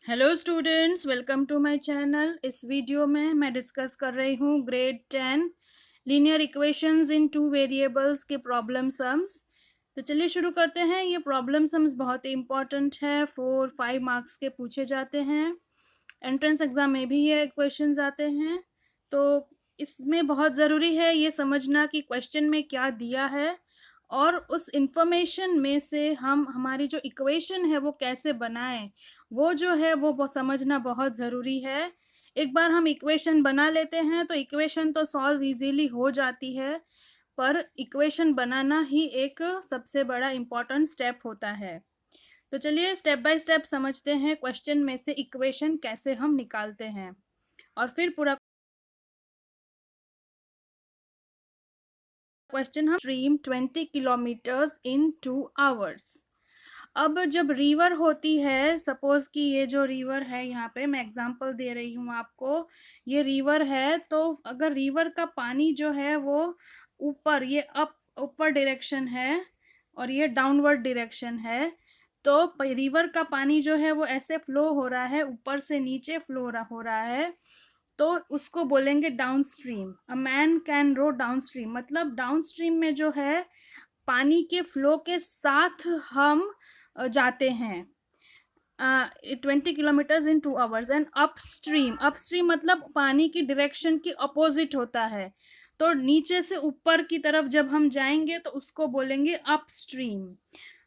Hello students, welcome to my channel. इस video में मैं डिस्कस कर रही हूँ grade 10 linear equations in two variables के प्रॉब्लम सम्स। तो चलिए शुरू करते हैं। ये प्रॉब्लम सम्स बहुत ही इंपॉर्टेंट है, 4-5 मार्क्स के पूछे जाते हैं। एंट्रेंस एग्जाम में भी ये क्वेश्चंस आते हैं। तो इसमें बहुत ज़रूरी है ये समझना कि क्वेश्चन में क्या दिया है और उस इंफॉर्मेशन में से हम हमारी जो इक्वेशन है वो कैसे बनाएं, वो जो है वो समझना बहुत ज़रूरी है। एक बार हम इक्वेशन बना लेते हैं तो इक्वेशन तो सॉल्व इजीली हो जाती है, पर इक्वेशन बनाना ही एक सबसे बड़ा इम्पॉर्टेंट स्टेप होता है। तो चलिए स्टेप बाय स्टेप समझते हैं क्वेश्चन में से इक्वेशन कैसे हम निकालते हैं और फिर पूरा क्वेश्चन हम स्ट्रीम 20 किलोमीटर्स इन 2 आवर्स। अब जब रिवर होती है, सपोज कि ये जो रिवर है, यहाँ पे मैं एग्जांपल दे रही हूँ आपको, ये रिवर है। तो अगर रिवर का पानी जो है वो ऊपर, ये अप ऊपर डायरेक्शन है और ये डाउनवर्ड डायरेक्शन है, तो रिवर का पानी जो है वो ऐसे फ्लो हो रहा है, ऊपर से नीचे फ्लो हो रहा है, तो उसको बोलेंगे down stream. A man can row down stream, मतलब डाउन स्ट्रीम में जो है पानी के फ्लो के साथ हम जाते हैं 20 kilometers in 2 hours. And upstream, upstream मतलब पानी की डायरेक्शन की अपोजिट होता है। तो नीचे से ऊपर की तरफ जब हम जाएंगे तो उसको बोलेंगे अपस्ट्रीम।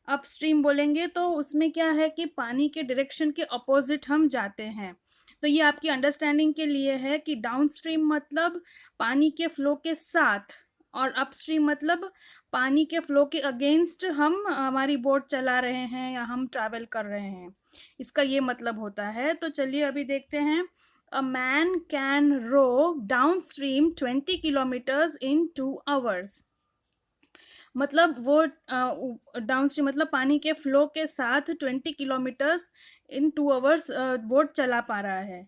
अपस्ट्रीम बोलेंगे तो उसमें क्या है कि पानी के डायरेक्शन के अपोजिट हम जाते हैं। तो ये आपकी अंडरस्टैंडिंग के लिए है कि डाउनस्ट्रीम मतलब पानी के फ्लो के साथ, और अपस्ट्रीम मतलब पानी के फ्लो के अगेंस्ट हम हमारी बोट चला रहे हैं या हम ट्रैवल कर रहे हैं, इसका ये मतलब होता है। तो चलिए अभी देखते हैं। A man can row down stream 20 kilometers in 2 hours. मतलब वो डाउन स्ट्रीम मतलब पानी के फ्लो के साथ 20 किलोमीटर्स इन 2 आवर्स बोट चला पा रहा है।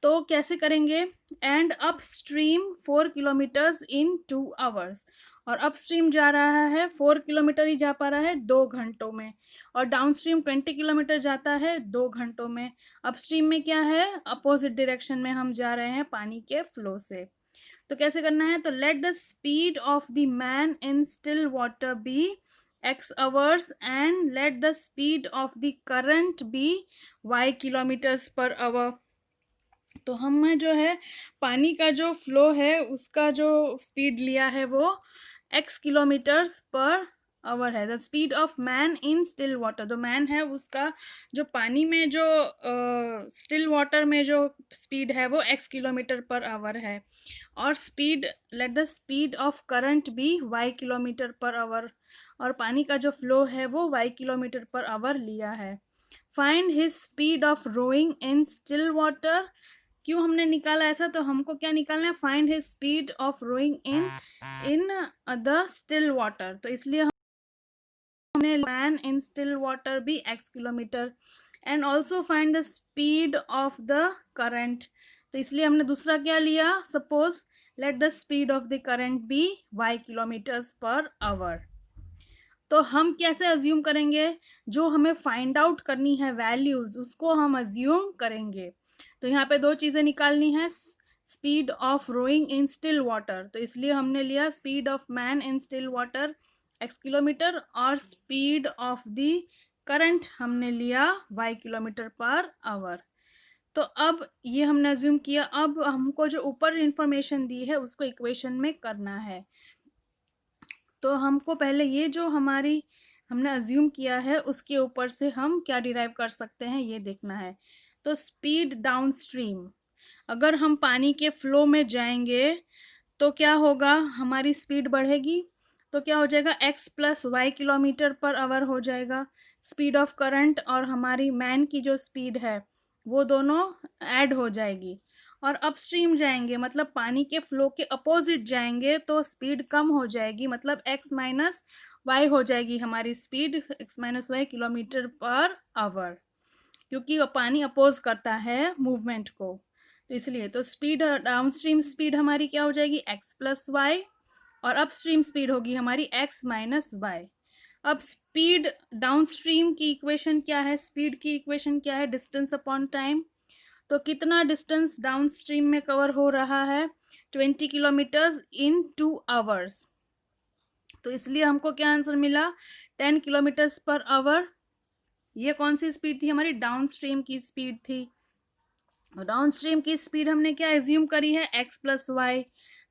तो कैसे करेंगे? And up stream 4 kilometres in 2 hours. और अप स्ट्रीम जा रहा है 4 किलोमीटर ही जा पा रहा है 2 घंटों में, और डाउन स्ट्रीम 20 किलोमीटर जाता है 2 घंटों में। अप स्ट्रीम में क्या है, अपोजिट डायरेक्शन में हम जा रहे हैं पानी के फ्लो से। तो कैसे करना है? तो let the speed of the man in still water be x hours and let the speed of the current be y kilometers per hour. तो हमने जो है पानी का जो फ्लो है उसका जो स्पीड लिया है वो x किलोमीटर्स पर आवर है। The speed of man in still water, जो मैन है उसका जो पानी में जो स्टिल वाटर में जो स्पीड है वो x किलोमीटर पर आवर है। और speed, late the speed of current भी y किलोमीटर पर आवर, और पानी का जो फ्लो है वो y किलोमीटर पर आवर लिया है। Find his speed of rowing in still water. क्यों हमने निकाला ऐसा? तो हमको क्या निकालना है? Find his speed of rowing in in the still water. तो इसलिए हमने मैन इन स्टिल वाटर भी x kilometer. And also find the speed of the current. तो इसलिए हमने दूसरा क्या लिया? Suppose let the speed of the current be y kilometers per hour. तो हम कैसे अज्यूम करेंगे? जो हमें फाइंड आउट करनी है वैल्यूज, उसको हम अज्यूम करेंगे। तो यहाँ पे दो चीज़ें निकालनी है, speed of rowing in still water, तो इसलिए हमने लिया speed of man in still water x kilometer, और स्पीड ऑफ द करंट हमने लिया y किलोमीटर पर आवर। तो अब ये हमने अज्यूम किया। अब हमको जो ऊपर इंफॉर्मेशन दी है उसको इक्वेशन में करना है। तो हमको पहले ये जो हमारी हमने अज्यूम किया है उसके ऊपर से हम क्या डिराइव कर सकते हैं ये देखना है। तो स्पीड डाउन स्ट्रीम, अगर हम पानी के फ्लो में जाएंगे तो क्या होगा? हमारी स्पीड बढ़ेगी, तो क्या हो जाएगा? x + y kilometre per hour हो जाएगा। स्पीड ऑफ करंट और हमारी मैन की जो स्पीड है वो दोनों ऐड हो जाएगी। और अपस्ट्रीम जाएंगे मतलब पानी के फ्लो के अपोजिट जाएंगे तो स्पीड कम हो जाएगी, मतलब x - y हो जाएगी हमारी speed, x - y kilometre per hour, क्योंकि वो पानी अपोज करता है मूवमेंट को। तो इसलिए तो स्पीड डाउनस्ट्रीम स्पीड हमारी क्या हो जाएगी? x + y, और अपस्ट्रीम स्पीड होगी हमारी x - y। अब स्पीड डाउनस्ट्रीम की इक्वेशन क्या है, स्पीड की इक्वेशन क्या है, डिस्टेंस अपॉन टाइम। तो कितना डिस्टेंस डाउनस्ट्रीम में कवर हो रहा है, 20 किलोमीटर्स इन 2 आवर्स। तो इसलिए हमको क्या आंसर मिला, 10 किलोमीटर्स पर आवर। ये कौन सी स्पीड थी, हमारी डाउनस्ट्रीम की स्पीड थी। डाउन स्ट्रीम की स्पीड हमने क्या एज्यूम करी है, x प्लस वाई।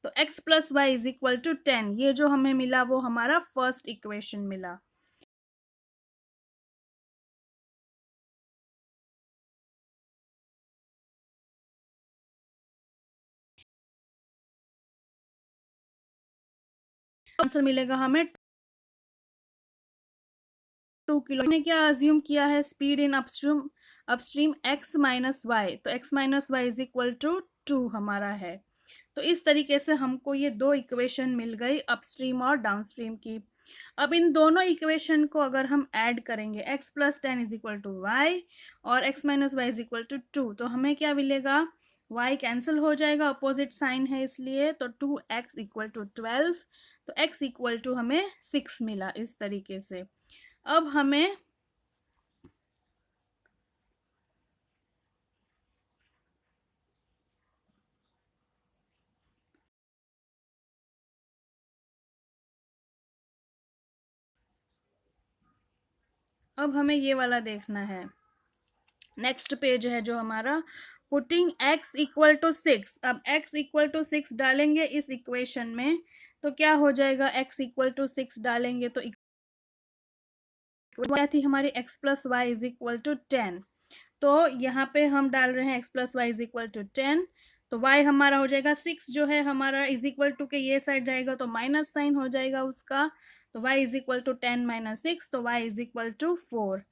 तो x plus y is equal to 10। ये जो हमें मिला वो हमारा फर्स्ट इक्वेशन मिला। आंसर मिलेगा हमें 2 किलो। हमने क्या अज्यूम किया है, speed in upstream, upstream x minus y. तो x minus y is equal to 2 हमारा है। तो इस तरीके से हमको ये दो इक्वेशन मिल गई अपस्ट्रीम और डाउनस्ट्रीम की। अब इन दोनों इक्वेशन को अगर हम ऐड करेंगे, x plus 10 is equal to y और x minus y is equal to 2, तो हमें क्या मिलेगा, y कैंसिल हो जाएगा, अपोजिट साइन है इसलिए। तो 2x इक्वल टू 12। तो x इक्वल टू हमें 6 मिला इस तरीके से। अब हमें ये वाला देखना है। नेक्स्ट पेज है जो हमारा, पुटिंग x इक्वल टू 6। अब x इक्वल टू 6 डालेंगे इस इक्वेशन में, तो क्या हो जाएगा, x इक्वल टू 6 डालेंगे तो क्या थी हमारी, x plus y is equal to 10। तो यहाँ पे हम डाल रहे हैं x plus y is equal to 10। तो y हमारा हो जाएगा 6, जो है हमारा इज इक्वल टू के ये साइड जाएगा तो माइनस साइन हो जाएगा उसका। तो y is equal to 10 minus 6, तो y इज इक्वल टू 4।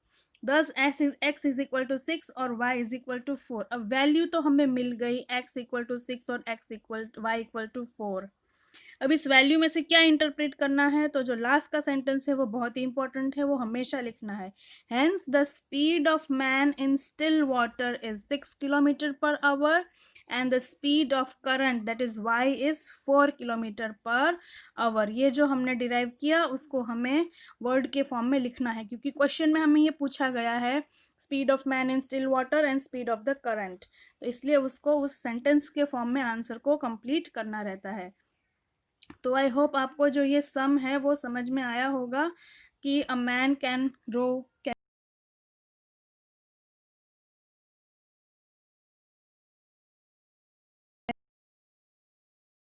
दस x इज इक्वल टू 6 और y इज इक्वल टू 4। अब वैल्यू तो हमें मिल गई, x इक्वल टू 6 और x equal y equal to 4। अब इस वैल्यू में से क्या इंटरप्रेट करना है, तो जो लास्ट का सेंटेंस है वो बहुत ही इंपॉर्टेंट है, वो हमेशा लिखना है। Hence the speed of man in still water is 6 kilometre per hour and the speed of current that is y is 4 kilometre per hour. ये जो हमने डिराइव किया उसको हमें वर्ड के फॉर्म में लिखना है, क्योंकि क्वेश्चन में हमें ये पूछा गया है speed of man in still water and speed of the current. तो इसलिए उसको उस सेंटेंस के फॉर्म में आंसर को कंप्लीट करना रहता है। तो आई होप आपको जो ये सम है वो समझ में आया होगा कि अ मैन कैन रो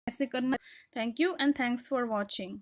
कैसे करना। Thank you and thanks for watching.